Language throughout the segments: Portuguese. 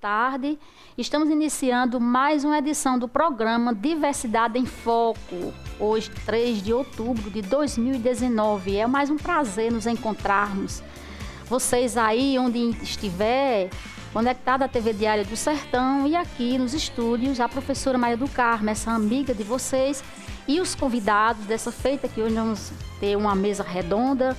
tarde. Estamos iniciando mais uma edição do programa Diversidade em Foco, hoje 3 de outubro de 2019. É mais um prazer nos encontrarmos. Vocês aí, onde estiver, conectada à TV Diário do Sertão e aqui nos estúdios, a professora Maria do Carmo, essa amiga de vocês, e os convidados dessa feita, que hoje vamos ter uma mesa redonda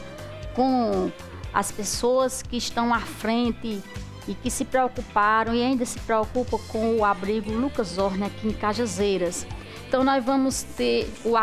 com as pessoas que estão à frente e que se preocuparam e ainda se preocupam com o abrigo Lucas Zorn aqui em Cajazeiras. Então nós vamos ter o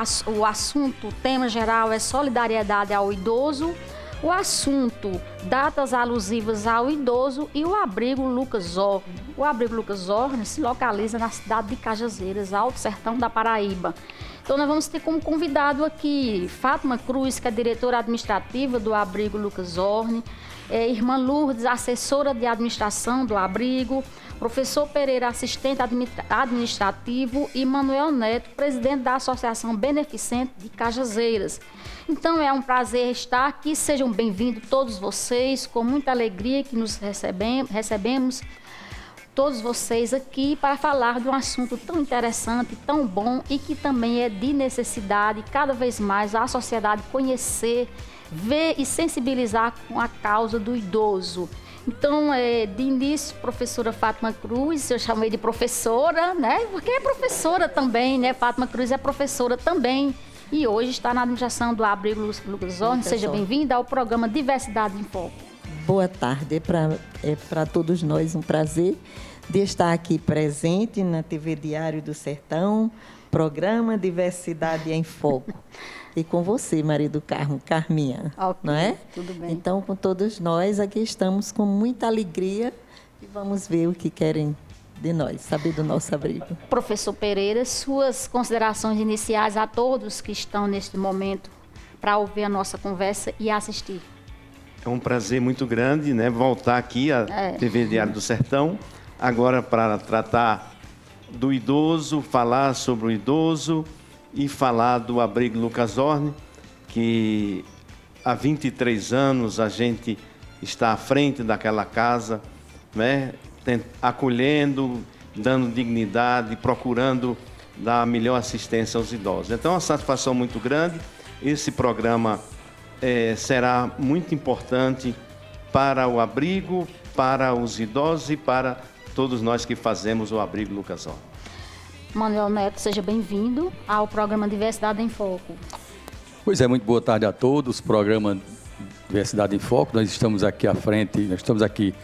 assunto, o tema geral é solidariedade ao idoso, o assunto datas alusivas ao idoso e o abrigo Lucas Zorn. O abrigo Lucas Zorn se localiza na cidade de Cajazeiras, Alto Sertão da Paraíba. Então nós vamos ter como convidado aqui Fátima Cruz, que é diretora administrativa do abrigo Lucas Zorn, irmã Lourdes, assessora de administração do abrigo, professor Pereira, assistente administrativo, e Manuel Neto, presidente da Associação Beneficente de Cajazeiras. Então é um prazer estar aqui, sejam bem-vindos todos vocês, com muita alegria que nos recebemos todos vocês aqui para falar de um assunto tão interessante, tão bom e que também é de necessidade cada vez mais a sociedade conhecer, ver e sensibilizar com a causa do idoso. Então, de início, professora Fátima Cruz, eu chamei de professora, né? Porque é professora também, né? Fátima Cruz é professora também e hoje está na administração do abrigo Lucas Zorn. Seja bem-vinda ao programa Diversidade em Foco. Boa tarde, é para todos nós um prazer de estar aqui presente na TV Diário do Sertão, programa Diversidade em Foco. E com você, Maria do Carmo, Carminha, okay, não é? Tudo bem. Então, com todos nós, aqui estamos com muita alegria e vamos ver o que querem de nós, saber do nosso abrigo. Professor Pereira, suas considerações iniciais a todos que estão neste momento para ouvir a nossa conversa e assistir. É um prazer muito grande, né, voltar aqui à TV Diário do Sertão, agora para tratar do idoso, falar sobre o idoso e falar do abrigo Lucas Zorn, que há 23 anos a gente está à frente daquela casa, né, acolhendo, dando dignidade, procurando dar a melhor assistência aos idosos. Então, é uma satisfação muito grande. Esse programa será muito importante para o abrigo, para os idosos e para todos nós que fazemos o abrigo Lucas Zorn. Manuel Neto, seja bem-vindo ao programa Diversidade em Foco. Pois é, muito boa tarde a todos. Programa Diversidade em Foco. Nós estamos aqui à frente, nós estamos aqui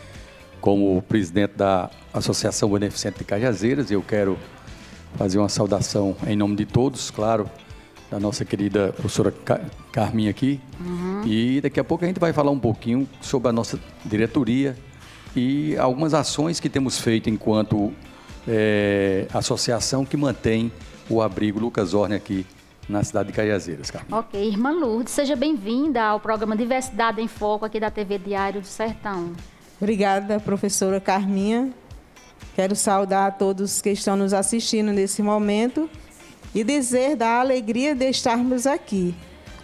como presidente da Associação Beneficente de Cajazeiras. Eu quero fazer uma saudação em nome de todos, claro, da nossa querida professora Carminha aqui. E daqui a pouco a gente vai falar um pouquinho sobre a nossa diretoria e algumas ações que temos feito enquanto associação que mantém o abrigo Lucas Zorn aqui na cidade de Cajazeiras, Carminha. Ok, irmã Lourdes, seja bem-vinda ao programa Diversidade em Foco aqui da TV Diário do Sertão. Obrigada, professora Carminha. Quero saudar a todos que estão nos assistindo nesse momento e dizer da alegria de estarmos aqui,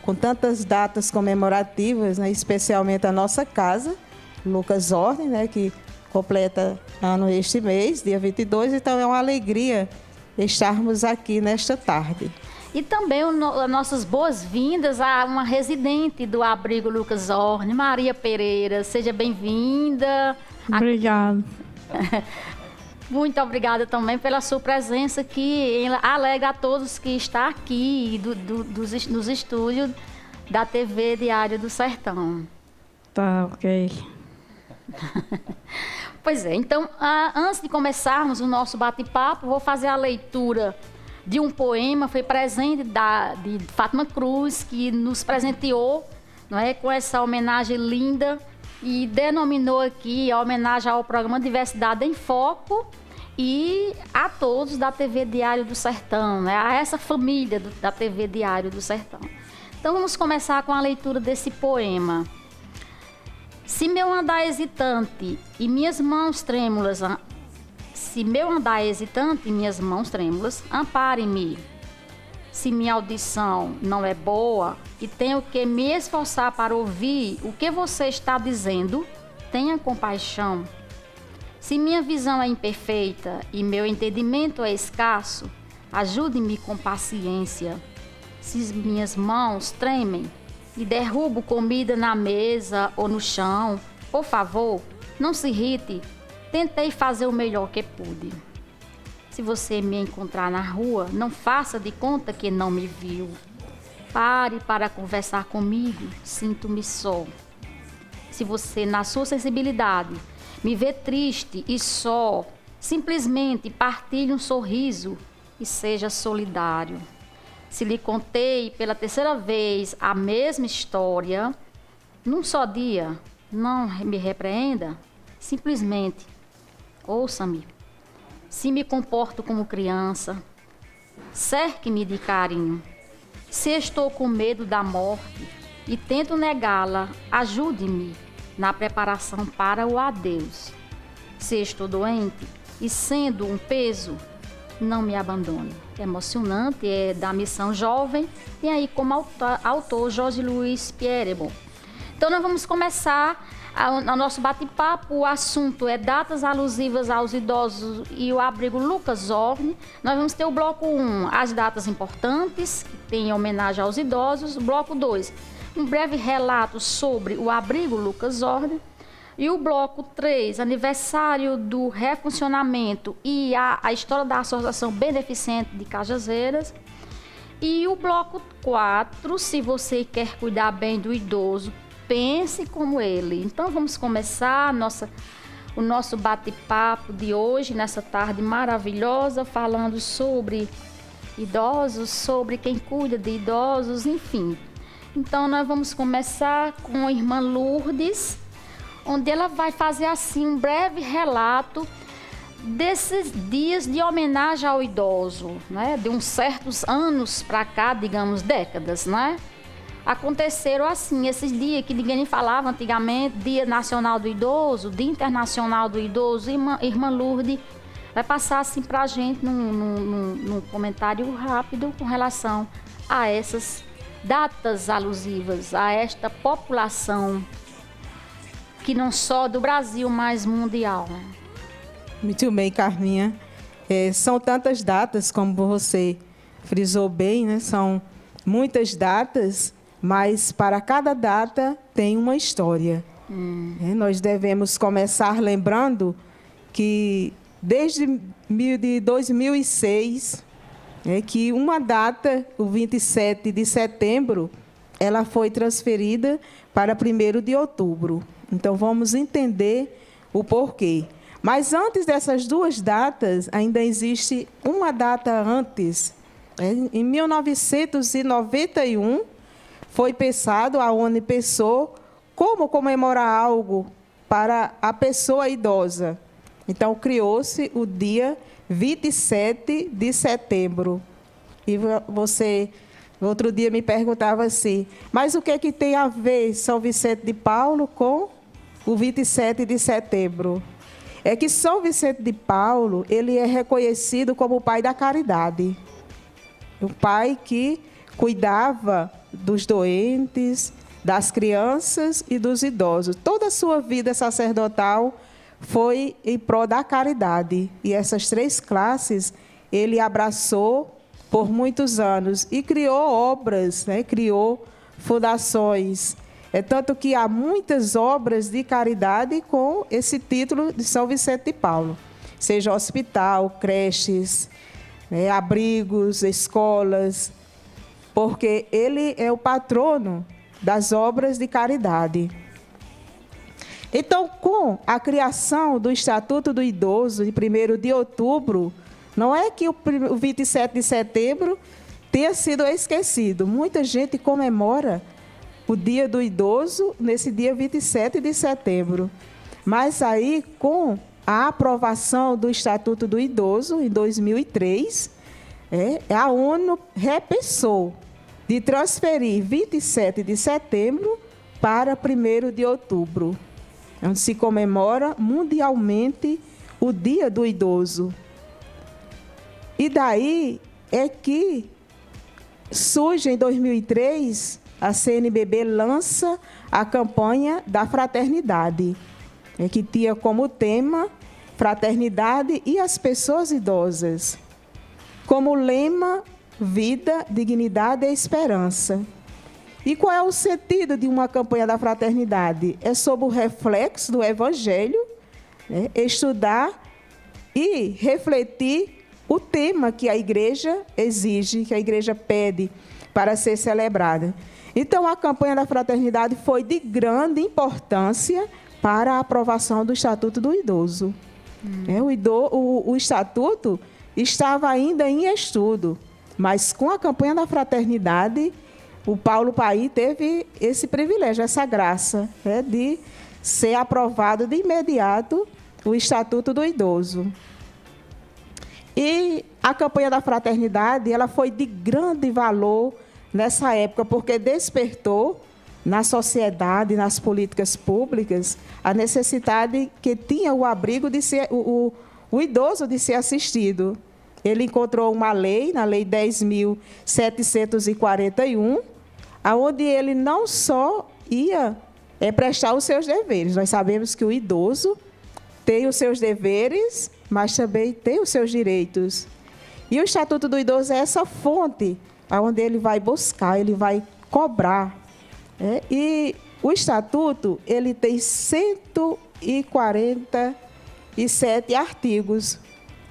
com tantas datas comemorativas, né, especialmente a nossa casa, Lucas Zorn, né, que completa ano este mês, dia 22, então é uma alegria estarmos aqui nesta tarde. E também nossas boas-vindas a uma residente do abrigo Lucas Zorn, Maria Pereira, seja bem-vinda. Obrigada. Muito obrigada também pela sua presença, que alegra a todos que está aqui nos estúdios da TV Diário do Sertão. Tá, ok. Pois é, então, antes de começarmos o nosso bate-papo, vou fazer a leitura de um poema, foi presente de Fátima Cruz, que nos presenteou, não é, com essa homenagem linda e denominou aqui a homenagem ao programa Diversidade em Foco e a todos da TV Diário do Sertão, né, a essa família da TV Diário do Sertão. Então vamos começar com a leitura desse poema. Se meu andar hesitante e minhas mãos trêmulas, ampare-me. Se minha audição não é boa e tenho que me esforçar para ouvir o que você está dizendo, tenha compaixão. Se minha visão é imperfeita e meu entendimento é escasso, ajude-me com paciência. Se minhas mãos tremem e derrubo comida na mesa ou no chão, por favor, não se irrite. Tentei fazer o melhor que pude. Se você me encontrar na rua, não faça de conta que não me viu. Pare para conversar comigo, sinto-me só. Se você, na sua sensibilidade, me vê triste e só, simplesmente partilhe um sorriso e seja solidário. Se lhe contei pela terceira vez a mesma história, num só dia, não me repreenda, simplesmente ouça-me. Se me comporto como criança, cerque-me de carinho. Se estou com medo da morte e tento negá-la, ajude-me na preparação para o adeus. Se estou doente e sendo um peso, não me abandone. É emocionante, é da Missão Jovem, e aí como autor Jorge Luiz Pierrebon. Então nós vamos começar o nosso bate-papo. O assunto é datas alusivas aos idosos e o abrigo Lucas Orne. Nós vamos ter o bloco 1, as datas importantes, que tem homenagem aos idosos. Bloco 2, um breve relato sobre o abrigo Lucas Orne. E o bloco 3, aniversário do refuncionamento e a história da Associação Beneficente de Cajazeiras. E o bloco 4, se você quer cuidar bem do idoso, pense como ele. Então vamos começar o nosso bate-papo de hoje, nessa tarde maravilhosa, falando sobre idosos, sobre quem cuida de idosos, enfim. Então nós vamos começar com a irmã Lourdes, onde ela vai fazer assim um breve relato desses dias de homenagem ao idoso, né? De uns certos anos para cá, digamos décadas, né? Aconteceram assim, esses dias que ninguém falava antigamente, Dia Nacional do Idoso, Dia Internacional do Idoso. Irmã Lourdes vai passar assim para a gente num comentário rápido com relação a essas datas alusivas a esta população que não só do Brasil, mas mundial. Muito bem, Carminha. São tantas datas, como você frisou bem, né? São muitas datas, mas para cada data tem uma história. Nós devemos começar lembrando que desde 2006, que uma data, o 27 de setembro, ela foi transferida para 1º de outubro. Então, vamos entender o porquê. Mas antes dessas duas datas, ainda existe uma data antes. Em 1991, foi pensado, a ONU pensou, como comemorar algo para a pessoa idosa. Então, criou-se o dia 27 de setembro. E você, outro dia, me perguntava assim, mas o que é que tem a ver São Vicente de Paulo com o 27 de setembro? É que São Vicente de Paulo, ele é reconhecido como o pai da caridade. O pai que cuidava dos doentes, das crianças e dos idosos. Toda a sua vida sacerdotal foi em prol da caridade. E essas 3 classes ele abraçou por muitos anos e criou obras, criou fundações. Tanto que há muitas obras de caridade com esse título de São Vicente de Paulo. Seja hospital, creches, abrigos, escolas, porque ele é o patrono das obras de caridade. Então, com a criação do Estatuto do Idoso, de 1º de outubro, não é que o 27 de setembro tenha sido esquecido. Muita gente comemora o Dia do Idoso nesse dia 27 de setembro. Mas aí, com a aprovação do Estatuto do Idoso, em 2003, a ONU repensou de transferir 27 de setembro para 1º de outubro, onde se comemora mundialmente o Dia do Idoso. E daí é que surge, em 2003, a CNBB lança a campanha da fraternidade, que tinha como tema fraternidade e as pessoas idosas. Como lema, vida, dignidade e esperança. E qual é o sentido de uma campanha da fraternidade? É sobre o reflexo do Evangelho, né? Estudar e refletir o tema que a igreja exige, que a igreja pede para ser celebrada. Então, a campanha da fraternidade foi de grande importância para a aprovação do Estatuto do Idoso. O Estatuto estava ainda em estudo, mas com a campanha da fraternidade, o Paulo Paim teve esse privilégio, essa graça, né, de ser aprovado de imediato o Estatuto do Idoso. E a campanha da fraternidade, ela foi de grande valor nessa época, porque despertou na sociedade, nas políticas públicas, a necessidade que tinha o abrigo de ser, o idoso de ser assistido. Ele encontrou uma lei, na Lei 10.741, onde ele não só ia prestar os seus deveres. Nós sabemos que o idoso tem os seus deveres, mas também tem os seus direitos. E o Estatuto do Idoso é essa fonte onde ele vai buscar, ele vai cobrar. E o Estatuto, ele tem 147 artigos.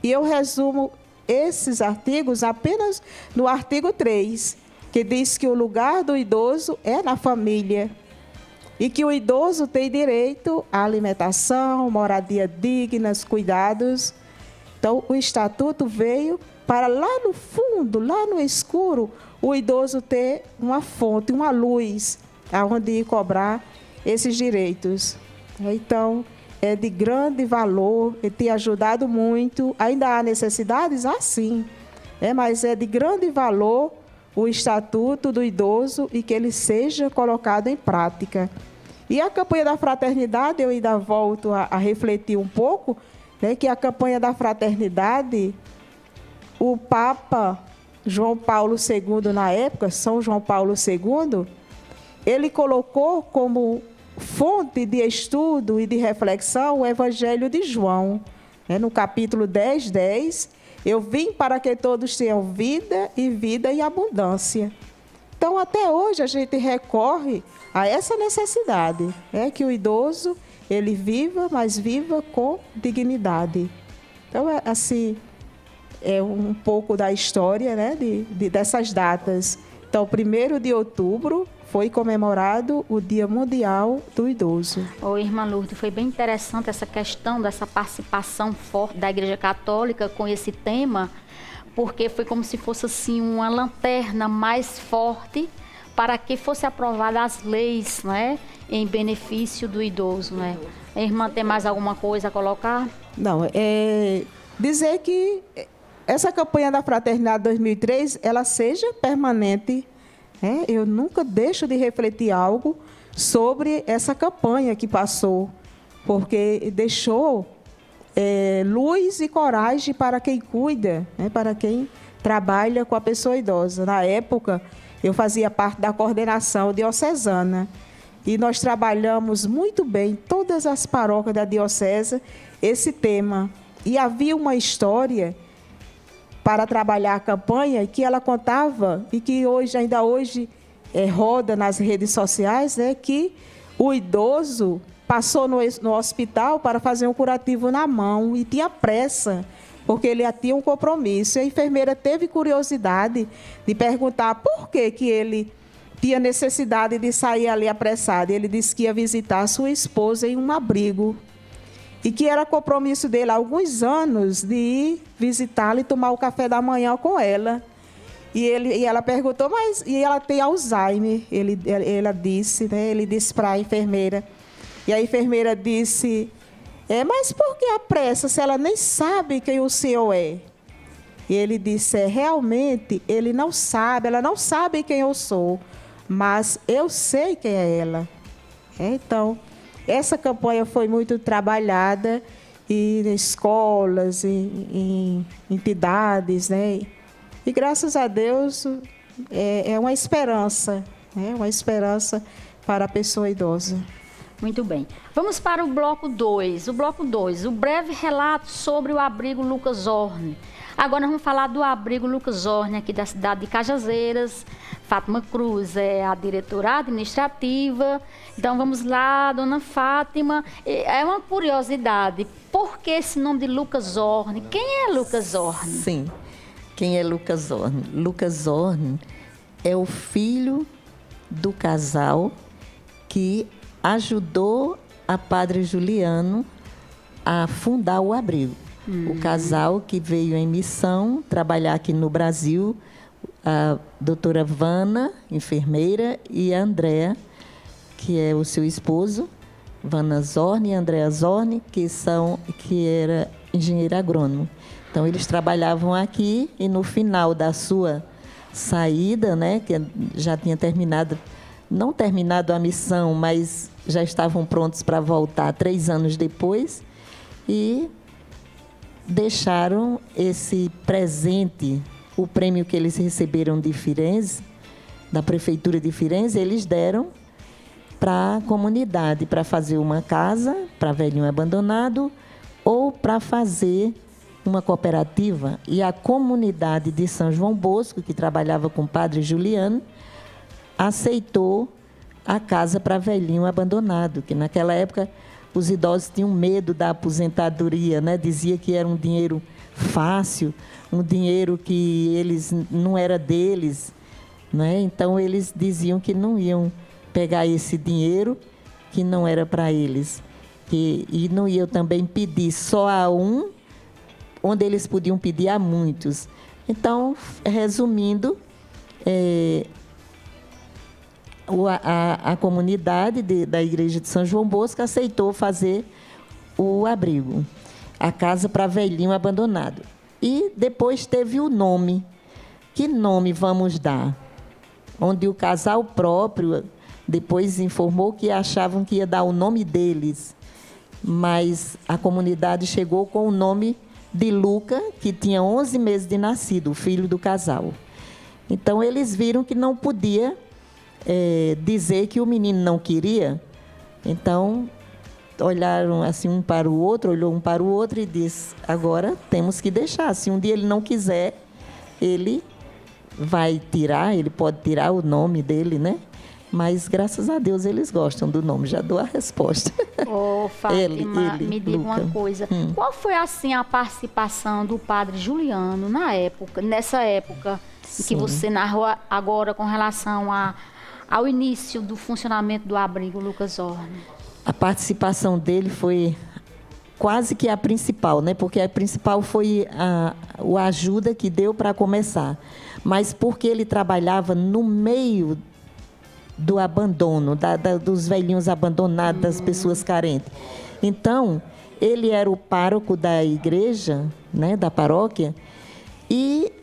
E eu resumo esses artigos apenas no artigo 3, que diz que o lugar do idoso é na família e que o idoso tem direito à alimentação, moradia digna, cuidados. Então, o Estatuto veio para lá no fundo, lá no escuro, o idoso ter uma fonte, uma luz, aonde ir cobrar esses direitos. Então, é de grande valor, ele tem ajudado muito. Ainda há necessidades? Sim. Mas é de grande valor o Estatuto do Idoso e que ele seja colocado em prática. E a campanha da fraternidade, eu ainda volto a refletir um pouco, né, que a campanha da fraternidade, o Papa João Paulo II, na época, São João Paulo II, ele colocou como fonte de estudo e de reflexão o Evangelho de João. No capítulo 10:10, eu vim para que todos tenham vida e vida em abundância. Então, até hoje, a gente recorre a essa necessidade, que o idoso ele viva, mas viva com dignidade. Então, assim, é um pouco da história, né, dessas datas. Então, 1º de outubro foi comemorado o Dia Mundial do Idoso. Irmã Lourdes, foi bem interessante essa questão dessa participação forte da Igreja Católica com esse tema, porque foi como se fosse assim uma lanterna mais forte para que fosse aprovada as leis, né, em benefício do idoso, né? A irmã tem mais alguma coisa a colocar? Não, dizer que essa campanha da Fraternidade 2003, ela seja permanente. Eu nunca deixo de refletir algo sobre essa campanha que passou, porque deixou luz e coragem para quem cuida, para quem trabalha com a pessoa idosa. Na época, eu fazia parte da coordenação diocesana e nós trabalhamos muito bem, todas as paróquias da diocese, esse tema. E havia uma história para trabalhar a campanha, que ela contava, e que ainda hoje roda nas redes sociais, que o idoso passou no hospital para fazer um curativo na mão e tinha pressa, porque ele tinha um compromisso. E a enfermeira teve curiosidade de perguntar por que ele tinha necessidade de sair ali apressado. Ele disse que ia visitar a sua esposa em um abrigo. E que era compromisso dele há alguns anos de ir visitá-la e tomar o café da manhã com ela. E ela perguntou, e ela tem Alzheimer? Ela disse, né? Ele disse para a enfermeira. E a enfermeira disse, mas por que a pressa, se ela nem sabe quem o senhor é? E ele disse, realmente, ela não sabe quem eu sou, mas eu sei quem é ela. Então, essa campanha foi muito trabalhada em escolas, em entidades, né? E graças a Deus é uma esperança, uma esperança para a pessoa idosa. Muito bem. Vamos para o bloco 2. O bloco 2, o breve relato sobre o abrigo Lucas Horne. Agora nós vamos falar do abrigo Lucas Horne, aqui da cidade de Cajazeiras. Fátima Cruz é a diretora administrativa. Então vamos lá, dona Fátima. É uma curiosidade, por que esse nome de Lucas Horne? Quem é Lucas Horne? Sim, quem é Lucas Horne? Lucas Horne é o filho do casal que ajudou a Padre Juliano a fundar o abrigo. O casal que veio em missão trabalhar aqui no Brasil, a doutora Vana, enfermeira, e a Andréa, que é o seu esposo, Vana Zorni e Andréa Zorni, que era engenheiro agrônomo. Então, eles trabalhavam aqui e no final da sua saída, né, que já tinha não terminado a missão, mas já estavam prontos para voltar 3 anos depois, e deixaram esse presente, o prêmio que eles receberam de Firenze, da Prefeitura de Firenze, eles deram para a comunidade, para fazer uma casa para velhinho abandonado ou para fazer uma cooperativa. E a comunidade de São João Bosco, que trabalhava com o Padre Juliano, aceitou a casa para velhinho abandonado, que naquela época os idosos tinham medo da aposentadoria, né? Dizia que era um dinheiro fácil, um dinheiro que eles não era deles, né? Então eles diziam que não iam pegar esse dinheiro que não era para eles, e não iam também pedir só a um, onde eles podiam pedir a muitos. Então, resumindo, a comunidade da Igreja de São João Bosco aceitou fazer o abrigo, a casa para velhinho abandonado. E depois teve o nome. Que nome vamos dar? Onde o casal próprio depois informou que achavam que ia dar o nome deles, mas a comunidade chegou com o nome de Luca, que tinha 11 meses de nascido, o filho do casal. Então, eles viram que não podia dizer que o menino não queria. Então, olharam assim um para o outro, olhou um para o outro e disse: agora temos que deixar. Se um dia ele não quiser, ele pode tirar o nome dele, né? Mas, graças a Deus, eles gostam do nome. Já dou a resposta. Ô, Fátima, me diga Luca. uma coisa. Qual foi, assim, a participação do Padre Juliano nessa época em que você narrou agora com relação ao início do funcionamento do abrigo Lucas Horne? A participação dele foi quase que a principal, né? Porque a principal foi a ajuda que deu para começar. Mas porque ele trabalhava no meio do abandono, dos velhinhos abandonados, das pessoas carentes. Então, ele era o pároco da igreja, né, da paróquia, e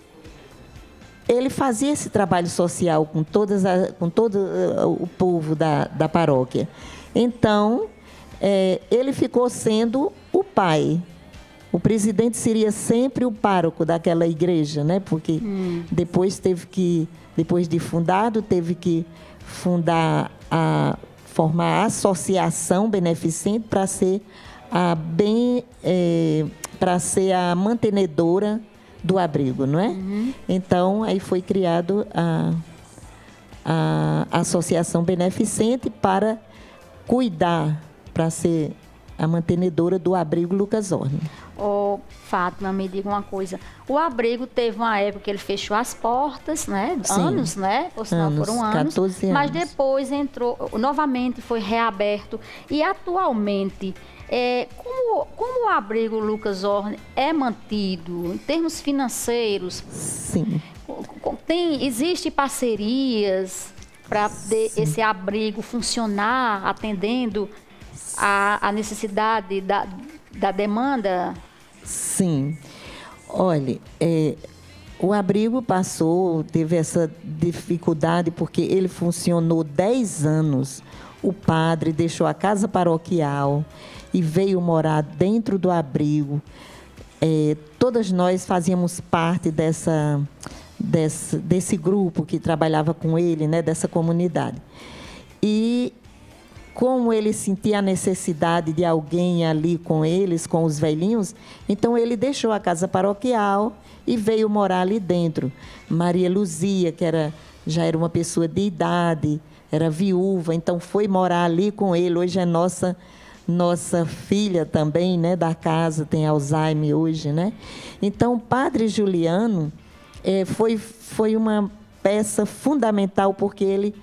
ele fazia esse trabalho social com todo o povo da paróquia. Então, ele ficou sendo o pai. O presidente seria sempre o pároco daquela igreja, né? Porque depois de fundado, teve que formar a associação beneficente para ser a mantenedora do abrigo, não é? Então, aí foi criado a associação beneficente para cuidar, para ser a mantenedora do abrigo Lucas Horne. Ô, Fátima, me diga uma coisa. O abrigo teve uma época que ele fechou as portas, né? Sim. Anos, né? Ou senão foram anos. 14 anos. Mas depois novamente foi reaberto. E atualmente, como o abrigo Lucas Horne é mantido em termos financeiros? Sim. Existe parcerias para esse abrigo funcionar, atendendo a necessidade da demanda? Sim. Olha, o abrigo teve essa dificuldade porque ele funcionou 10 anos. O padre deixou a casa paroquial e veio morar dentro do abrigo. Todas nós fazíamos parte desse grupo que trabalhava com ele, né, dessa comunidade. E como ele sentia a necessidade de alguém ali com eles, com os velhinhos, então ele deixou a casa paroquial e veio morar ali dentro. Maria Luzia, que já era uma pessoa de idade, era viúva, então foi morar ali com ele. Hoje é nossa filha também, né, da casa, tem Alzheimer hoje, né? Então, o Padre Juliano foi uma peça fundamental, porque ele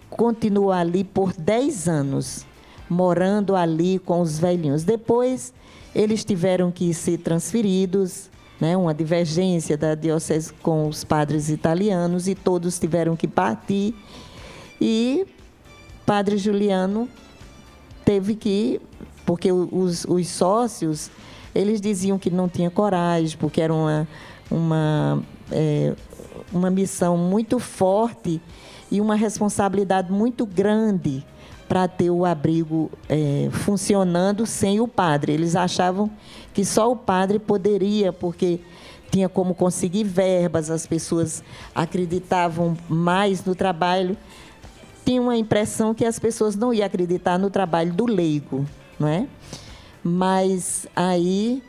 continuou ali por 10 anos, morando ali com os velhinhos. Depois, eles tiveram que ser transferidos, né, uma divergência da diocese com os padres italianos, e todos tiveram que partir. E Padre Juliano teve que, porque os sócios, eles diziam que não tinha coragem, porque era uma missão muito forte e uma responsabilidade muito grande para ter o abrigo funcionando sem o padre. Eles achavam que só o padre poderia, porque tinha como conseguir verbas, as pessoas acreditavam mais no trabalho. Tinha uma impressão que as pessoas não iam acreditar no trabalho do leigo, não é? Mas aí,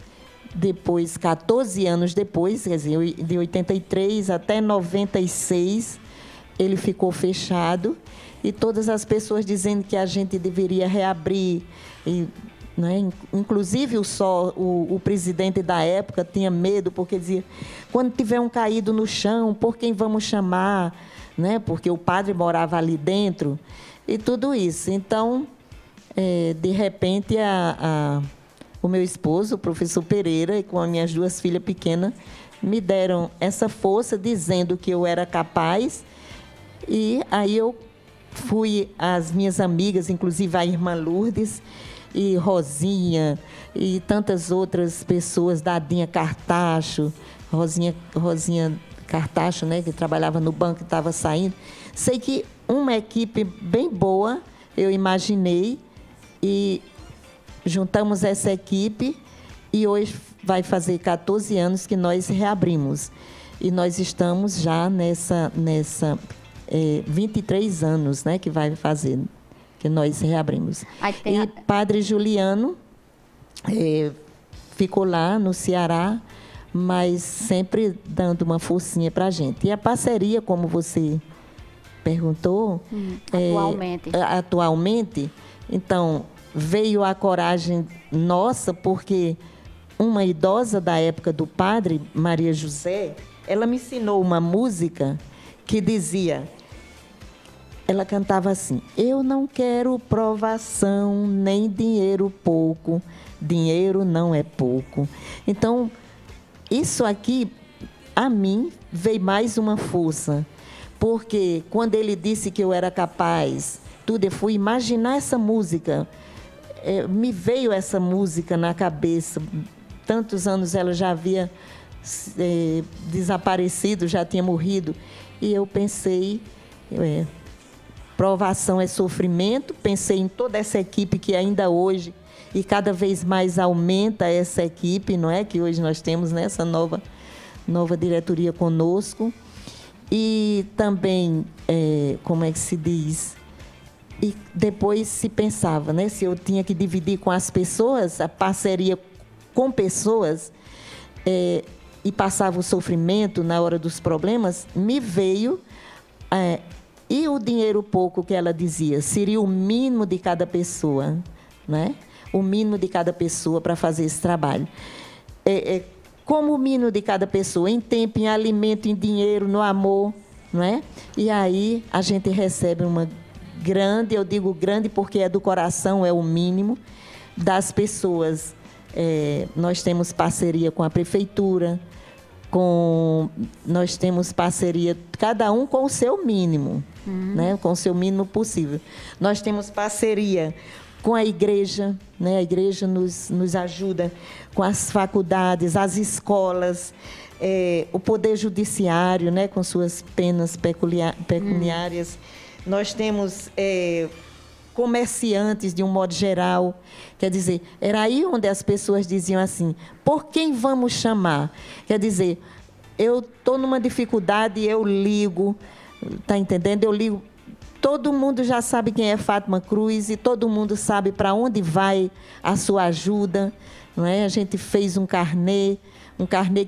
depois, 14 anos depois, quer dizer, de 83 até 96, ele ficou fechado, e todas as pessoas dizendo que a gente deveria reabrir. Né? Inclusive, o presidente da época tinha medo, porque dizia, quando tiver um caído no chão, por quem vamos chamar? Né? Porque o padre morava ali dentro, e tudo isso. Então, de repente, o meu esposo, o professor Pereira, e com as minhas 2 filhas pequenas, me deram essa força, dizendo que eu era capaz. E aí eu fui às minhas amigas, inclusive a irmã Lourdes e Rosinha e tantas outras pessoas, Dadinha Cartacho, Rosinha Cartacho, né, que trabalhava no banco e estava saindo. Sei que uma equipe bem boa, eu imaginei, e juntamos essa equipe, e hoje vai fazer 14 anos que nós reabrimos. E nós estamos já nessa 23 anos, né, que vai fazer, que nós reabrimos. E Padre Juliano ficou lá no Ceará, mas sempre dando uma forcinha para a gente. E a parceria, como você perguntou, atualmente, então, veio a coragem nossa, porque uma idosa da época do padre, Maria José, ela me ensinou uma música que dizia, ela cantava assim, eu não quero provação, nem dinheiro pouco, dinheiro não é pouco. Então, isso aqui, a mim, veio mais uma força, porque quando ele disse que eu era capaz, eu fui imaginar essa música, me veio essa música na cabeça. Tantos anos ela já havia desaparecido, já tinha morrido, e eu pensei, provação é sofrimento, pensei em toda essa equipe que ainda hoje, e cada vez mais aumenta essa equipe, não é? Que hoje nós temos, né, essa nova diretoria conosco. E também, como é que se diz? E depois se pensava, né, se eu tinha que dividir com as pessoas, a parceria com pessoas, e passava o sofrimento na hora dos problemas, me veio... e o dinheiro pouco que ela dizia, seria o mínimo de cada pessoa, né? O mínimo de cada pessoa para fazer esse trabalho. Como o mínimo de cada pessoa, em tempo, em alimento, em dinheiro, no amor, não é? E aí a gente recebe uma grande, eu digo grande porque é do coração, é o mínimo das pessoas. Nós temos parceria com a prefeitura, nós temos parceria, cada um com o seu mínimo, né? Com o seu mínimo possível. Nós temos parceria com a igreja, né? A igreja nos ajuda com as faculdades, as escolas, o poder judiciário, né? Com suas penas pecuniárias. Nós temos comerciantes, de um modo geral. Quer dizer, era aí onde as pessoas diziam assim, por quem vamos chamar? Quer dizer, eu estou numa dificuldade, eu ligo, está entendendo? Eu ligo Todo mundo já sabe quem é Fátima Cruz e todo mundo sabe para onde vai a sua ajuda, não é? A gente fez um carnê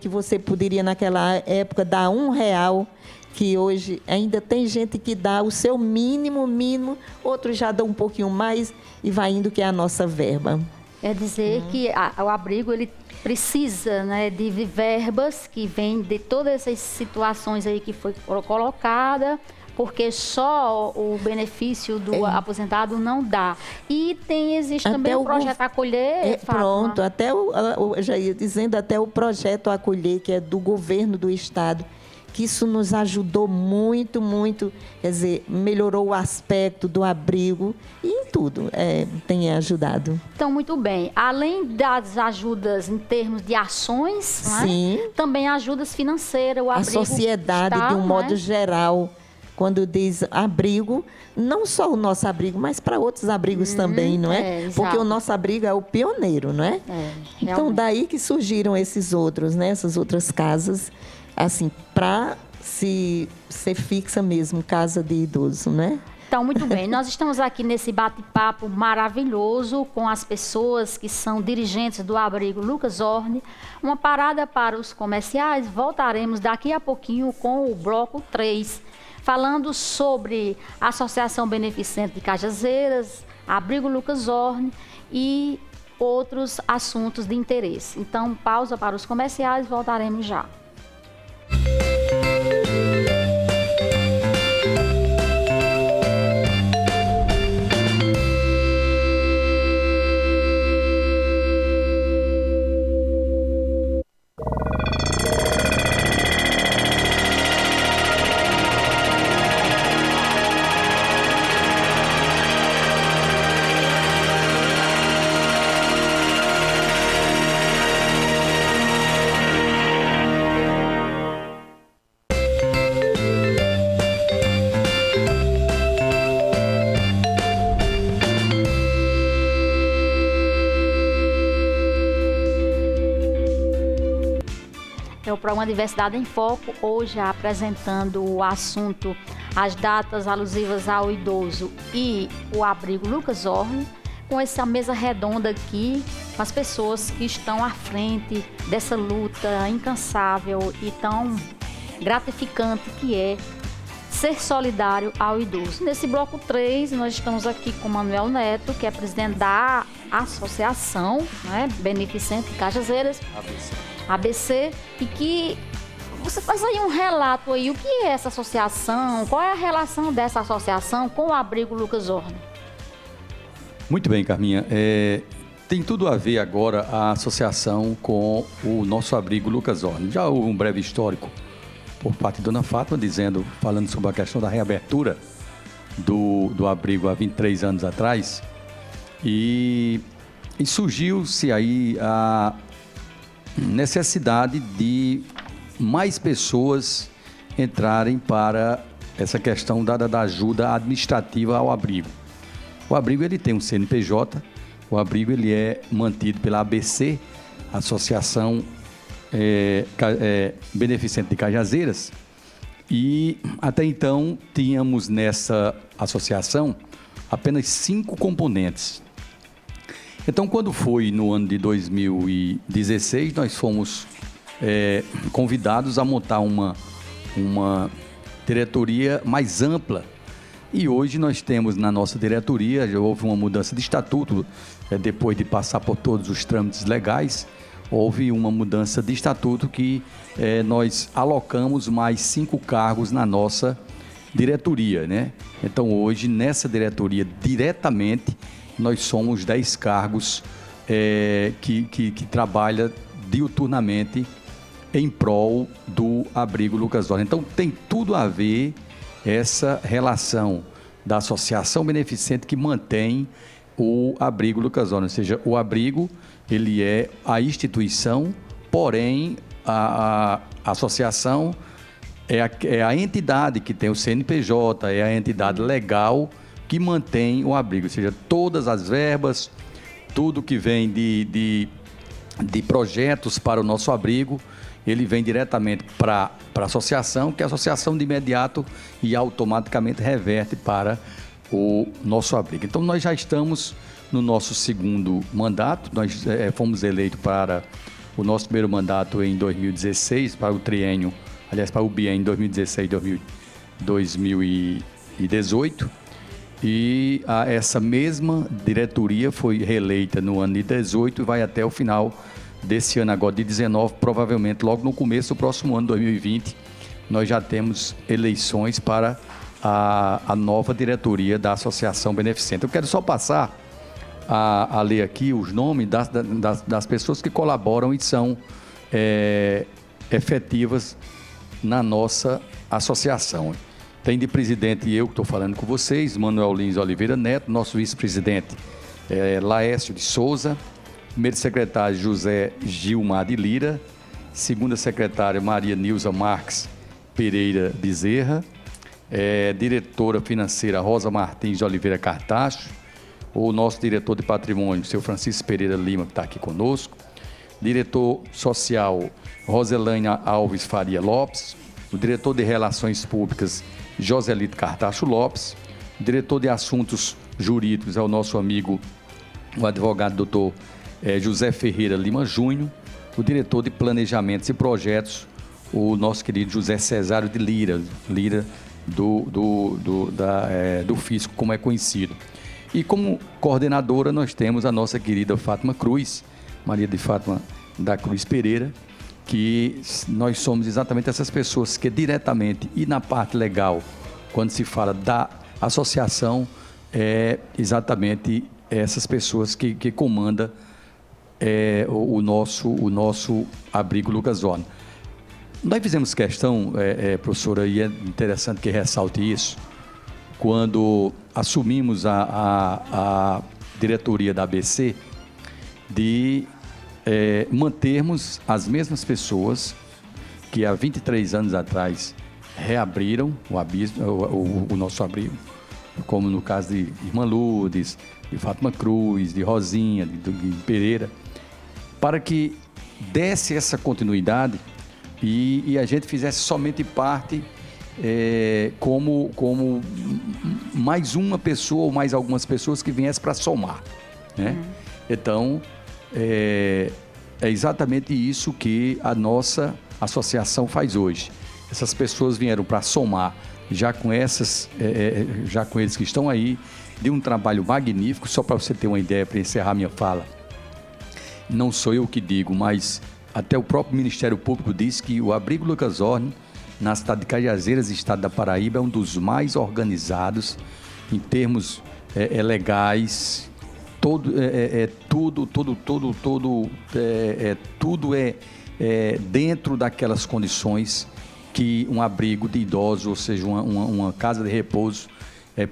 que você poderia naquela época dar R$1, que hoje ainda tem gente que dá o seu mínimo, outros já dão um pouquinho mais e vai indo, que é a nossa verba. É dizer que o abrigo ele precisa, né, de verbas que vêm de todas essas situações aí que foi colocada, porque só o benefício do aposentado não dá. E existe também o projeto Acolher. Pronto, eu já ia dizendo, até o projeto Acolher, que é do governo do estado, que isso nos ajudou muito, muito, quer dizer, melhorou o aspecto do abrigo e em tudo tem ajudado. Então, muito bem. Além das ajudas em termos de ações, sim, também ajudas financeiras. O abrigo, a sociedade, de um modo geral, quando diz abrigo, não só o nosso abrigo, mas para outros abrigos também, não é? Porque o nosso abrigo é o pioneiro, não é? Então, daí que surgiram esses outros, né? Essas outras casas, assim, para ser fixa mesmo, casa de idoso, né? Então, muito bem. Nós estamos aqui nesse bate-papo maravilhoso com as pessoas que são dirigentes do abrigo Lucas Horne. Uma parada para os comerciais. Voltaremos daqui a pouquinho com o bloco 3. Falando sobre a Associação Beneficente de Cajazeiras, Abrigo Lucas Horne e outros assuntos de interesse. Então, pausa para os comerciais, voltaremos já. O programa Diversidade em Foco, hoje apresentando o assunto, as datas alusivas ao idoso e o abrigo Lucas Horne, com essa mesa redonda aqui, com as pessoas que estão à frente dessa luta incansável e tão gratificante que é ser solidário ao idoso. Nesse bloco 3, nós estamos aqui com Manuel Neto, que é presidente da Associação, né, Beneficente de Cajazeiras, ABC, e que você faz aí um relato aí, o que é essa associação, qual é a relação dessa associação com o abrigo Lucas Horne? Muito bem, Carminha. Tem tudo a ver agora a associação com o nosso abrigo Lucas Horne. Já houve um breve histórico por parte da Dona Fátima, falando sobre a questão da reabertura do abrigo há 23 anos atrás, e surgiu-se aí a necessidade de mais pessoas entrarem para essa questão da ajuda administrativa ao abrigo. O abrigo ele tem um CNPJ, o abrigo ele é mantido pela ABC, Associação Beneficente de Cajazeiras, e até então tínhamos nessa associação apenas 5 componentes. Então, quando foi no ano de 2016, nós fomos convidados a montar uma diretoria mais ampla. E hoje nós temos na nossa diretoria, já houve uma mudança de estatuto, depois de passar por todos os trâmites legais, houve uma mudança de estatuto que nós alocamos mais 5 cargos na nossa diretoria, né? Então, hoje, nessa diretoria, diretamente, nós somos 10 cargos que trabalham diuturnamente em prol do abrigo Lucas Horne. Então, tem tudo a ver essa relação da associação beneficente que mantém o abrigo Lucas Horne. Ou seja, o abrigo, ele é a instituição, porém, a associação é a entidade que tem o CNPJ, é a entidade legal que mantém o abrigo, ou seja, todas as verbas, tudo que vem de projetos para o nosso abrigo, ele vem diretamente para a associação, que a associação de imediato e automaticamente reverte para o nosso abrigo. Então, nós já estamos no nosso segundo mandato, nós fomos eleitos para o nosso primeiro mandato em 2016, para o triênio, aliás, para o biênio 2016-2018, e essa mesma diretoria foi reeleita no ano de 2018 e vai até o final desse ano agora de 19, provavelmente logo no começo do próximo ano, 2020, nós já temos eleições para a nova diretoria da Associação Beneficente. Eu quero só passar a ler aqui os nomes das pessoas que colaboram e são efetivas na nossa associação. Tem de presidente eu que estou falando com vocês, Manuel Lins Oliveira Neto, nosso vice-presidente Laércio de Souza, primeiro secretário José Gilmar de Lira, segunda secretária Maria Nilza Marques Pereira Bezerra, diretora financeira Rosa Martins de Oliveira Cartacho, o nosso diretor de patrimônio, seu Francisco Pereira Lima, que está aqui conosco, diretor social Roselânia Alves Faria Lopes, o diretor de relações públicas Joselito Cartacho Lopes, o diretor de assuntos jurídicos é o nosso amigo, o advogado doutor José Ferreira Lima Júnior, o diretor de planejamentos e projetos, o nosso querido José Cesário de Lira do Fisco, como é conhecido. E como coordenadora nós temos a nossa querida Fátima Cruz, Maria de Fátima da Cruz Pereira, que nós somos exatamente essas pessoas que diretamente e na parte legal, quando se fala da associação, exatamente essas pessoas que comandam o nosso abrigo Lucas Horner. Nós fizemos questão, professora, e é interessante que ressalte isso, quando assumimos a diretoria da ABC, de mantermos as mesmas pessoas que há 23 anos atrás reabriram o nosso abrigo, como no caso de Irmã Lourdes, de Fátima Cruz, de Rosinha, de Pereira, para que desse essa continuidade e a gente fizesse somente parte como mais uma pessoa ou mais algumas pessoas que viessem para somar, né? Então, é exatamente isso que a nossa associação faz hoje. Essas pessoas vieram para somar, já com eles que estão aí, de um trabalho magnífico. Só para você ter uma ideia, para encerrar minha fala, não sou eu que digo, mas até o próprio Ministério Público diz que o abrigo Lucas Horner, na cidade de Cajazeiras, estado da Paraíba, é um dos mais organizados em termos legais. Tudo é dentro daquelas condições que um abrigo de idosos, ou seja, uma casa de repouso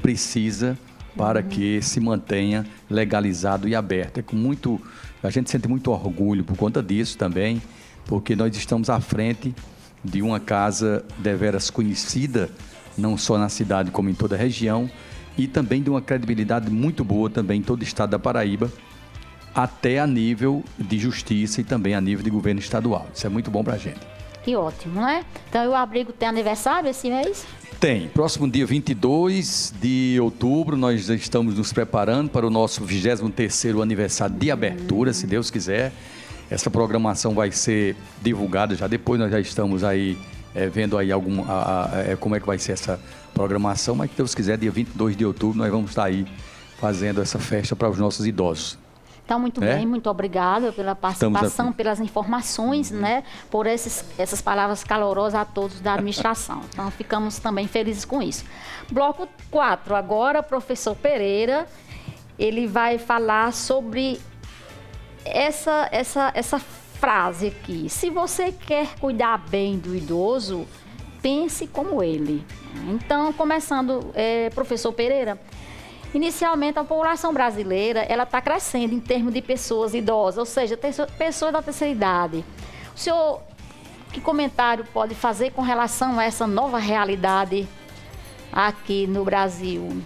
precisa para que se mantenha legalizado e aberto. A gente sente muito orgulho por conta disso também, porque nós estamos à frente de uma casa deveras conhecida, não só na cidade como em toda a região, e também de uma credibilidade muito boa também em todo o estado da Paraíba, até a nível de justiça e também a nível de governo estadual. Isso é muito bom para a gente. Que ótimo, né? Então, o abrigo tem aniversário esse mês? Tem. Próximo dia 22 de outubro, nós já estamos nos preparando para o nosso 23º aniversário de abertura, se Deus quiser. Essa programação vai ser divulgada já depois, nós já estamos aí vendo aí como é que vai ser essa programação, mas se Deus quiser, dia 22 de outubro, nós vamos estar aí fazendo essa festa para os nossos idosos. Então, muito bem, muito obrigada pela participação, pelas informações, né? Por essas palavras calorosas a todos da administração. Então, ficamos também felizes com isso. Bloco 4, agora, professor Pereira, ele vai falar sobre essa frase aqui. Se você quer cuidar bem do idoso, pense como ele. Então, começando, professor Pereira, inicialmente a população brasileira ela está crescendo em termos de pessoas idosas, ou seja, pessoas da terceira idade. O senhor, que comentário pode fazer com relação a essa nova realidade aqui no Brasil?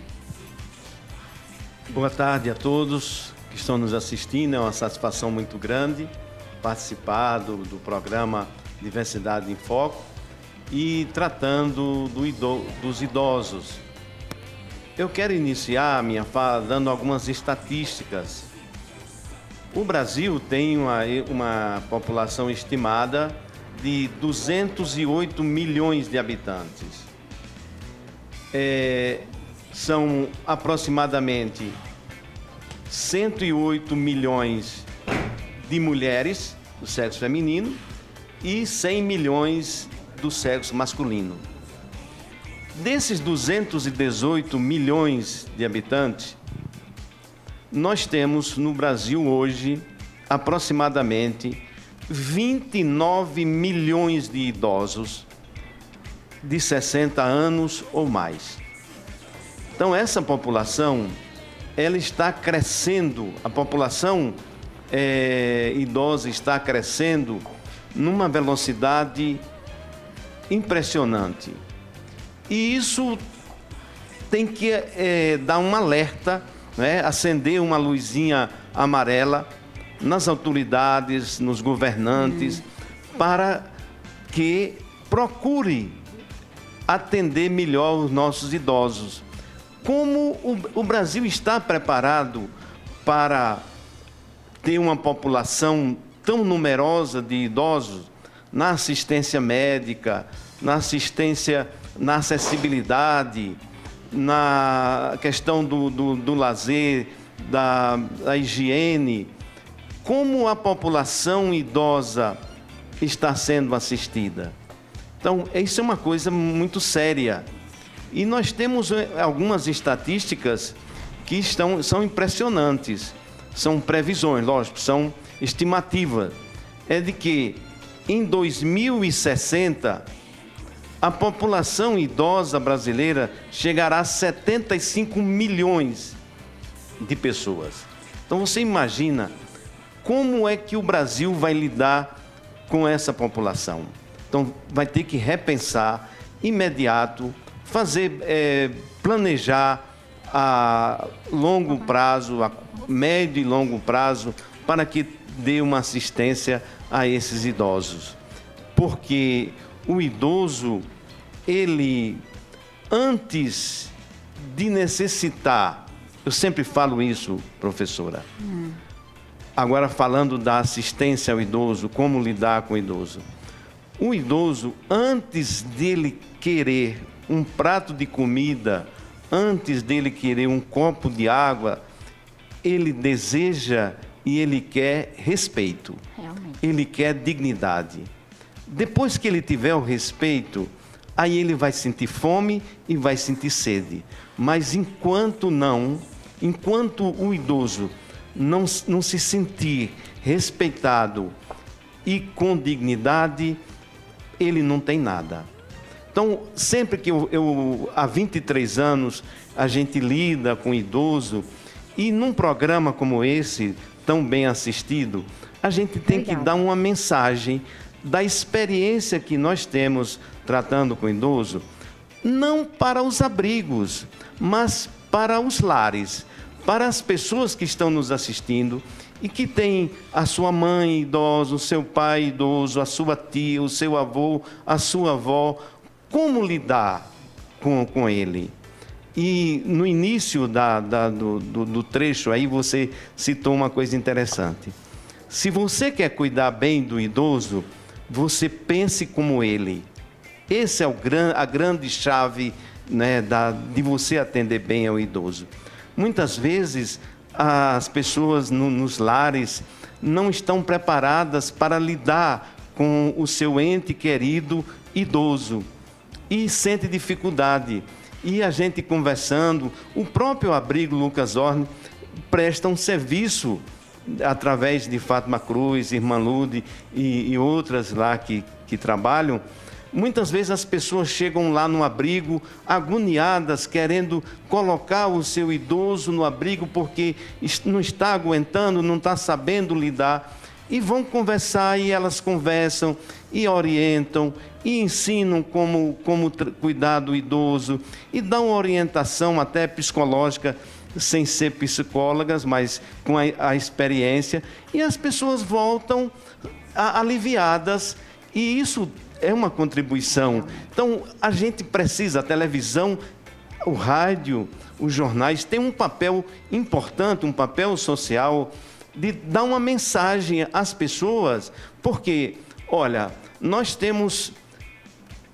Boa tarde a todos que estão nos assistindo. É uma satisfação muito grande participar do programa Diversidade em Foco, e tratando dos idosos. Eu quero iniciar a minha fala dando algumas estatísticas. O Brasil tem uma população estimada de 208 milhões de habitantes. São aproximadamente 108 milhões de mulheres do sexo feminino e 100 milhões do sexo masculino. Desses 218 milhões de habitantes, nós temos no Brasil hoje aproximadamente 29 milhões de idosos de 60 anos ou mais. Então, essa população, ela está crescendo, a população idosa está crescendo numa velocidade impressionante. E isso tem que dar um alerta, né? Acender uma luzinha amarela nas autoridades, nos governantes, para que procure atender melhor os nossos idosos. Como o Brasil está preparado para ter uma população tão numerosa de idosos na assistência médica, na acessibilidade, na questão do lazer, da higiene? Como a população idosa está sendo assistida? Então, isso é uma coisa muito séria. E nós temos algumas estatísticas que são impressionantes. São previsões, lógico, são estimativas. É de que, em 2060, a população idosa brasileira chegará a 75 milhões de pessoas. Então, você imagina como é que o Brasil vai lidar com essa população. Então, vai ter que repensar imediato, planejar a longo prazo, a médio e longo prazo, para que dê uma assistência a esses idosos. Porque o idoso, ele, antes de necessitar, eu sempre falo isso, professora, agora falando da assistência ao idoso, como lidar com o idoso. O idoso, antes dele querer um prato de comida, antes dele querer um copo de água, ele deseja e ele quer respeito. Realmente. Ele quer dignidade. Depois que ele tiver o respeito, aí ele vai sentir fome e vai sentir sede. Mas enquanto o idoso não se sentir respeitado e com dignidade, ele não tem nada. Então, sempre que há 23 anos, a gente lida com idoso, e num programa como esse, tão bem assistido, a gente tem que dar uma mensagem da experiência que nós temos tratando com o idoso, não para os abrigos, mas para os lares, para as pessoas que estão nos assistindo e que têm a sua mãe idosa, o seu pai idoso, a sua tia, o seu avô, a sua avó. Como lidar com ele? E no início do trecho aí você citou uma coisa interessante. Se você quer cuidar bem do idoso, você pense como ele. Essa é a grande chave, né, de você atender bem ao idoso. Muitas vezes as pessoas nos lares não estão preparadas para lidar com o seu ente querido idoso e sente dificuldade. E a gente conversando, o próprio abrigo Lucas Horn presta um serviço através de Fátima Cruz, Irmã Lude e outras lá que trabalham. Muitas vezes as pessoas chegam lá no abrigo agoniadas, querendo colocar o seu idoso no abrigo porque não está aguentando, não está sabendo lidar. E vão conversar, e elas conversam e orientam e ensinam como cuidar do idoso e dão orientação até psicológica, sem ser psicólogas, mas com a experiência. E as pessoas voltam aliviadas E isso é uma contribuição. Então, a gente precisa, a televisão, o rádio, os jornais, têm um papel importante, um papel social, de dar uma mensagem às pessoas, porque, olha, nós temos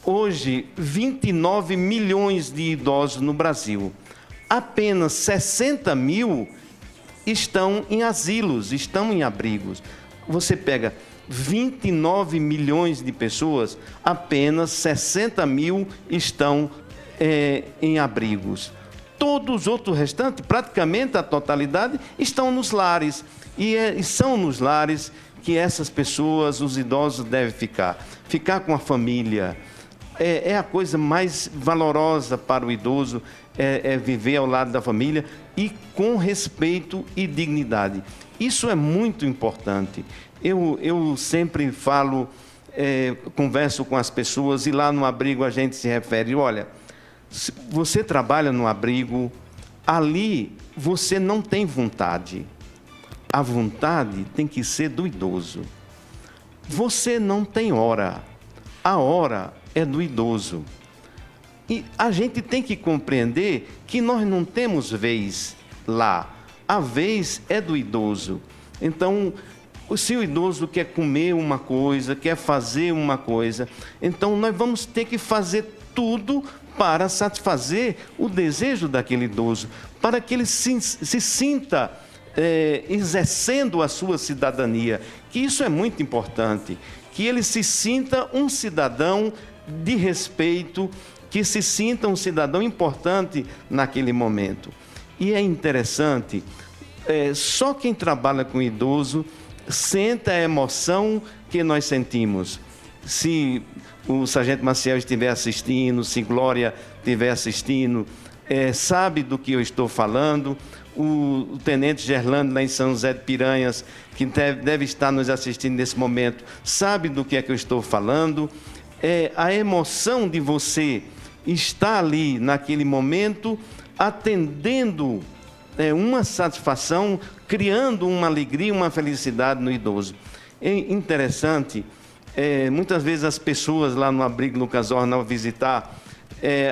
hoje 29 milhões de idosos no Brasil. Apenas 60 mil estão em asilos, estão em abrigos. Você pega 29 milhões de pessoas, apenas 60 mil estão em abrigos. Todos os outros restantes, praticamente a totalidade, estão nos lares. E são nos lares que essas pessoas, os idosos, devem ficar. Ficar com a família. É a coisa mais valorosa para o idoso, é viver ao lado da família e com respeito e dignidade. Isso é muito importante. Eu sempre falo, converso com as pessoas e lá no abrigo a gente se refere, olha, se você trabalha no abrigo, ali você não tem vontade. A vontade tem que ser do idoso. Você não tem hora. A hora é do idoso. E a gente tem que compreender que nós não temos vez lá. A vez é do idoso. Então, se o idoso quer comer uma coisa, quer fazer uma coisa, então nós vamos ter que fazer tudo para satisfazer o desejo daquele idoso, para que ele se sinta exercendo a sua cidadania, que isso é muito importante, que ele se sinta um cidadão de respeito, que se sinta um cidadão importante naquele momento. E é interessante, só quem trabalha com idoso sente a emoção que nós sentimos. Se o Sargento Maciel estiver assistindo, se Glória estiver assistindo, sabe do que eu estou falando. O Tenente Gerlando, lá em São José de Piranhas, que deve estar nos assistindo nesse momento, sabe do que é que eu estou falando. A emoção de você estar ali naquele momento, atendendo uma satisfação, criando uma alegria, uma felicidade no idoso. É interessante, muitas vezes as pessoas lá no abrigo Lucas Horner, ao visitar,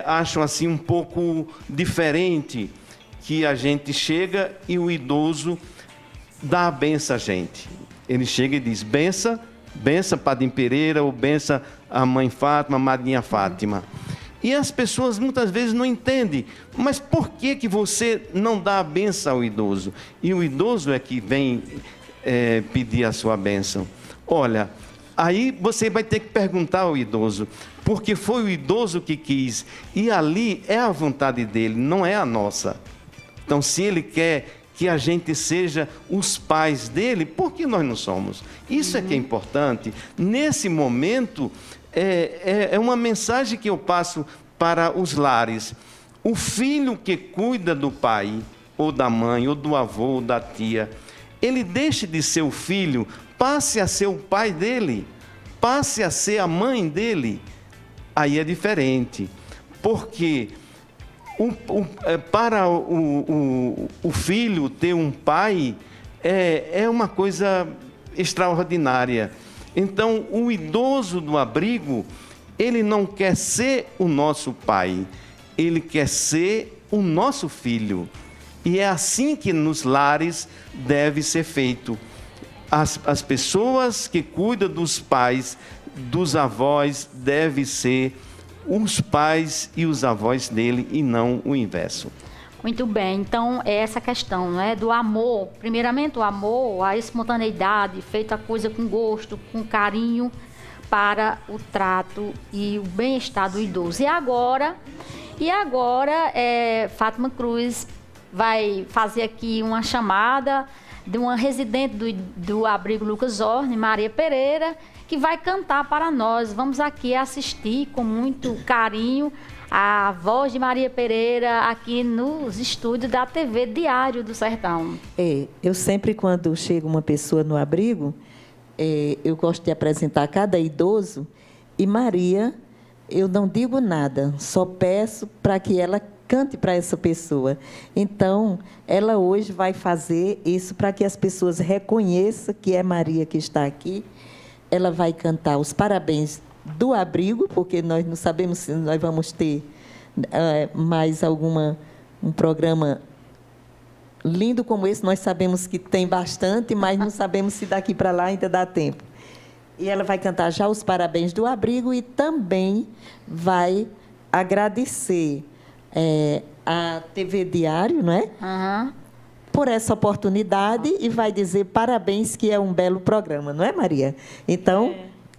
acham assim um pouco diferente, que a gente chega e o idoso dá a benção a gente. Ele chega e diz, benção Padim Pereira, ou benção a Mãe Fátima, a Madrinha Fátima. E as pessoas muitas vezes não entendem, mas por que você não dá a benção ao idoso? E o idoso é que vem pedir a sua bênção. Olha, aí você vai ter que perguntar ao idoso, porque foi o idoso que quis, e ali é a vontade dele, não é a nossa. Então, se ele quer que a gente seja os pais dele, por que nós não somos? Isso é que é importante. Nesse momento, é uma mensagem que eu passo para os lares. O filho que cuida do pai, ou da mãe, ou do avô, ou da tia, ele deixe de ser o filho, passe a ser o pai dele, passe a ser a mãe dele. Aí é diferente, porque para o filho ter um pai é uma coisa extraordinária. Então, o idoso do abrigo, ele não quer ser o nosso pai, ele quer ser o nosso filho. E é assim que nos lares deve ser feito. As pessoas que cuidam dos pais, dos avós, devem ser os pais e os avós dele e não o inverso. Muito bem, então é essa questão, né, do amor. Primeiramente o amor, a espontaneidade, feita a coisa com gosto, com carinho, para o trato e o bem-estar do idoso. E agora Fátima Cruz vai fazer aqui uma chamada de uma residente do abrigo Lucas Horner, Maria Pereira, que vai cantar para nós. Vamos aqui assistir com muito carinho a voz de Maria Pereira aqui nos estúdios da TV Diário do Sertão. Eu sempre, quando chega uma pessoa no abrigo, eu gosto de apresentar cada idoso, e Maria, eu não digo nada, só peço para que ela cante para essa pessoa. Então, ela hoje vai fazer isso para que as pessoas reconheçam que é Maria que está aqui, ela vai cantar os parabéns do abrigo, porque nós não sabemos se nós vamos ter mais um programa lindo como esse. Nós sabemos que tem bastante, mas não sabemos se daqui para lá ainda dá tempo. E ela vai cantar já os parabéns do abrigo e também vai agradecer a TV Diário, não é? Uhum. Por essa oportunidade e vai dizer parabéns, que é um belo programa, não é, Maria? Então,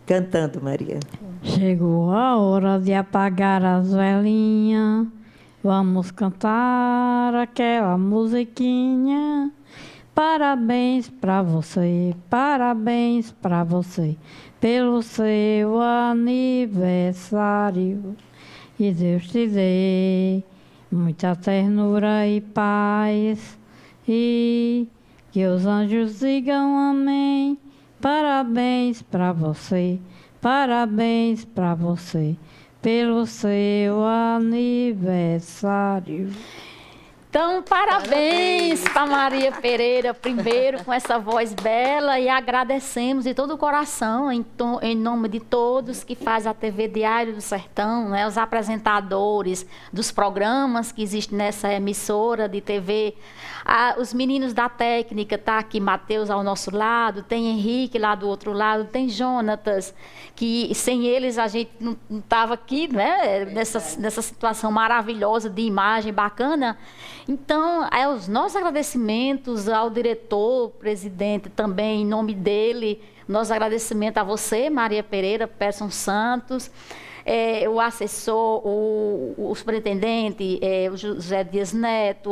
cantando, Maria. Chegou a hora de apagar as velinhas, vamos cantar aquela musiquinha. Parabéns para você, pelo seu aniversário. E Deus te dê muita ternura e paz, e que os anjos digam amém. Parabéns para você, pelo seu aniversário. Então, parabéns para Maria Pereira, primeiro, com essa voz bela, e agradecemos de todo o coração, em nome de todos que fazem a TV Diário do Sertão, né, os apresentadores dos programas que existem nessa emissora de TV, os meninos da técnica, tá aqui Matheus ao nosso lado, tem Henrique lá do outro lado, tem Jonatas, que sem eles a gente não estava aqui, né, nessa situação maravilhosa de imagem bacana. Então, os nossos agradecimentos ao diretor, presidente também, em nome dele, nosso agradecimento a você, Maria Pereira, Persson Santos, o assessor, o superintendente, o José Dias Neto,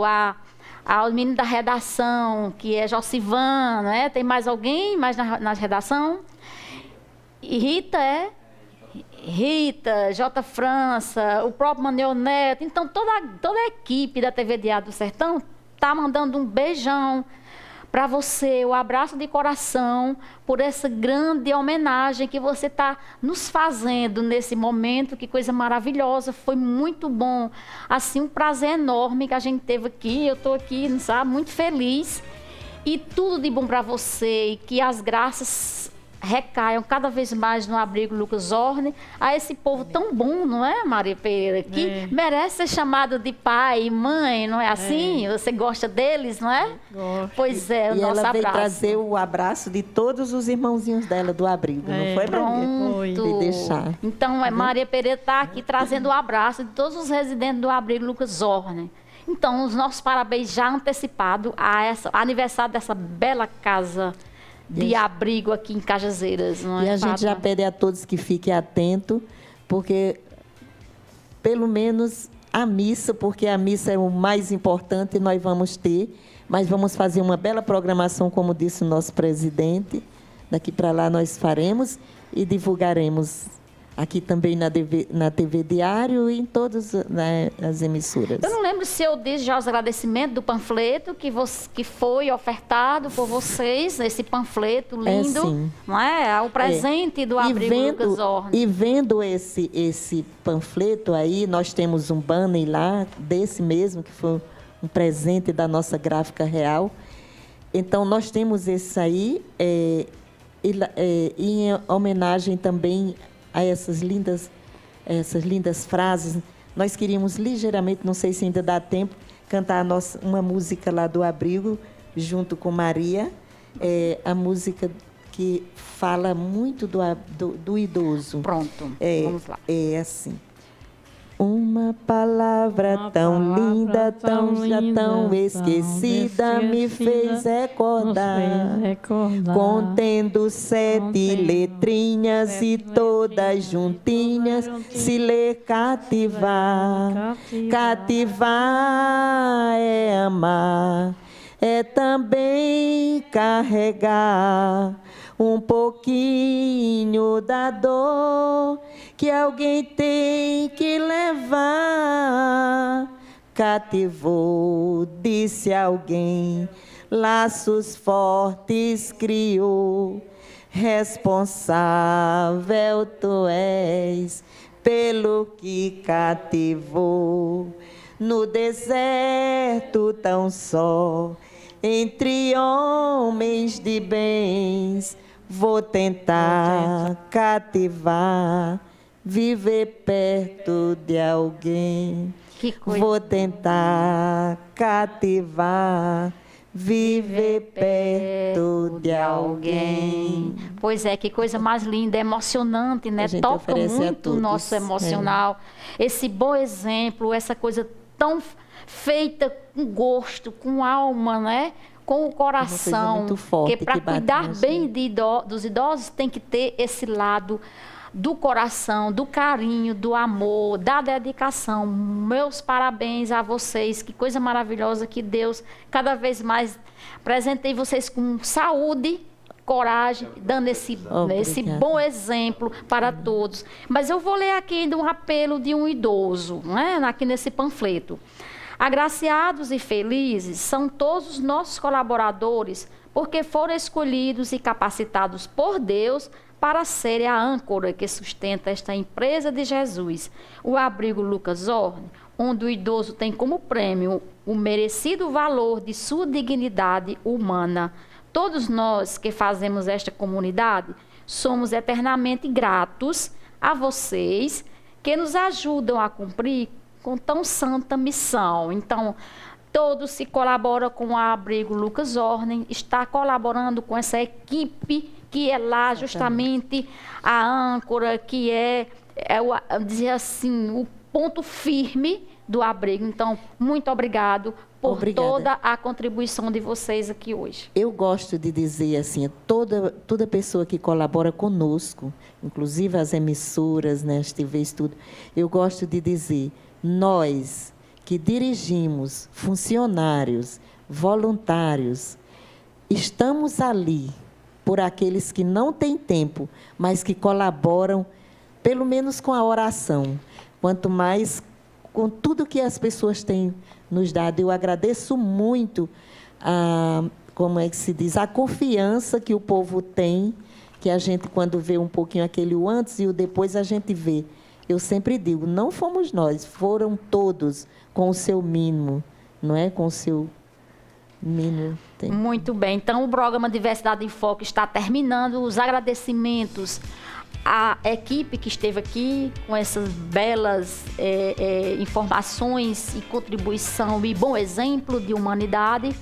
ao menino da redação, que é Josivan, né? Tem mais alguém mais na redação? E Rita, J. França, o próprio Manuel Neto. Então, toda a equipe da TV Diário do Sertão está mandando um beijão para você, o abraço de coração por essa grande homenagem que você está nos fazendo nesse momento. Que coisa maravilhosa, foi muito bom. Assim, um prazer enorme que a gente teve aqui. Eu estou aqui, sabe, muito feliz. E tudo de bom para você, e que as graças recaiam cada vez mais no abrigo Lucas Orne, a esse povo tão bom, não é, Maria Pereira? Que merece ser chamado de pai e mãe, não é assim? Você gosta deles, não é? Gosto. Pois é, o E nosso ela veio abraço. trazer o abraço de todos os irmãozinhos dela do abrigo, não foi, Maria? Pronto. De deixar. Então, Maria Pereira está aqui trazendo o abraço de todos os residentes do abrigo Lucas Orne. Então, os nossos parabéns já antecipados a aniversário dessa bela casa de abrigo aqui em Cajazeiras. Não é, e a gente já pede a todos que fiquem atentos, porque pelo menos a missa, porque a missa é o mais importante, nós vamos ter, mas vamos fazer uma bela programação, como disse o nosso presidente. Daqui para lá nós faremos e divulgaremos aqui também na TV Diário e em todas, né, as emissoras. Eu não lembro se eu disse já os agradecimentos do panfleto que foi ofertado por vocês, esse panfleto lindo, sim. Não é? O presente do abrigo Lucas Orne. E vendo esse panfleto aí, nós temos um banner lá, desse mesmo, que foi um presente da nossa gráfica real. Então, nós temos esse aí, em homenagem também a essas lindas frases. Nós queríamos ligeiramente, não sei se ainda dá tempo, cantar uma música lá do abrigo, junto com Maria, a música que fala muito do idoso. Pronto, vamos lá. É assim. Uma palavra tão linda, tão esquecida, me fez recordar, contendo 7 letrinhas e todas juntinhas, se lê cativar. Cativar é amar, é também carregar um pouquinho da dor que alguém tem que levar. Cativou, disse alguém, laços fortes criou. Responsável tu és pelo que cativou. No deserto tão só, entre homens de bens, Vou tentar cativar, viver perto de alguém. Que coisa. Vou tentar cativar, viver perto de alguém. Pois é, que coisa mais linda, emocionante, né? Toca muito o nosso emocional. Esse bom exemplo, essa coisa tão feita com gosto, com alma, né? Com o coração. Muito forte, porque para cuidar bem dos idosos tem que ter esse lado do coração, do carinho, do amor, da dedicação. Meus parabéns a vocês, que coisa maravilhosa que Deus cada vez mais presenteie vocês com saúde, coragem, dando esse bom exemplo para todos. Mas eu vou ler aqui ainda um apelo de um idoso, né, aqui nesse panfleto. Agraciados e felizes são todos os nossos colaboradores, porque foram escolhidos e capacitados por Deus para serem a âncora que sustenta esta empresa de Jesus, o abrigo Lucas Orne, onde o idoso tem como prêmio o merecido valor de sua dignidade humana. Todos nós que fazemos esta comunidade somos eternamente gratos a vocês que nos ajudam a cumprir com tão santa missão. Então, todos se colaboram com o abrigo Lucas Orne, está colaborando com essa equipe que é lá justamente a âncora, que dizer assim, o ponto firme do abrigo. Então, muito obrigado por toda a contribuição de vocês aqui hoje. Eu gosto de dizer assim, toda pessoa que colabora conosco, inclusive as emissoras, né, as TVs, tudo, eu gosto de dizer, nós que dirigimos, funcionários, voluntários, estamos ali por aqueles que não têm tempo, mas que colaboram, pelo menos com a oração. Quanto mais com tudo que as pessoas têm nos dado. Eu agradeço muito como é que se diz, a confiança que o povo tem, que a gente, quando vê um pouquinho aquele o antes e o depois, a gente vê. Eu sempre digo, não fomos nós, foram todos com o seu mínimo, não é? Com o seu mínimo. Muito bem. Então, o programa Diversidade em Foco está terminando. Os agradecimentos à equipe que esteve aqui com essas belas informações e contribuição e bom exemplo de humanidade.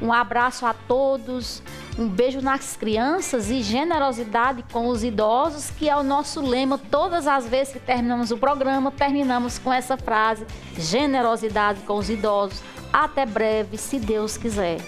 Um abraço a todos, um beijo nas crianças e generosidade com os idosos, que é o nosso lema. Todas as vezes que terminamos o programa, terminamos com essa frase: generosidade com os idosos. Até breve, se Deus quiser.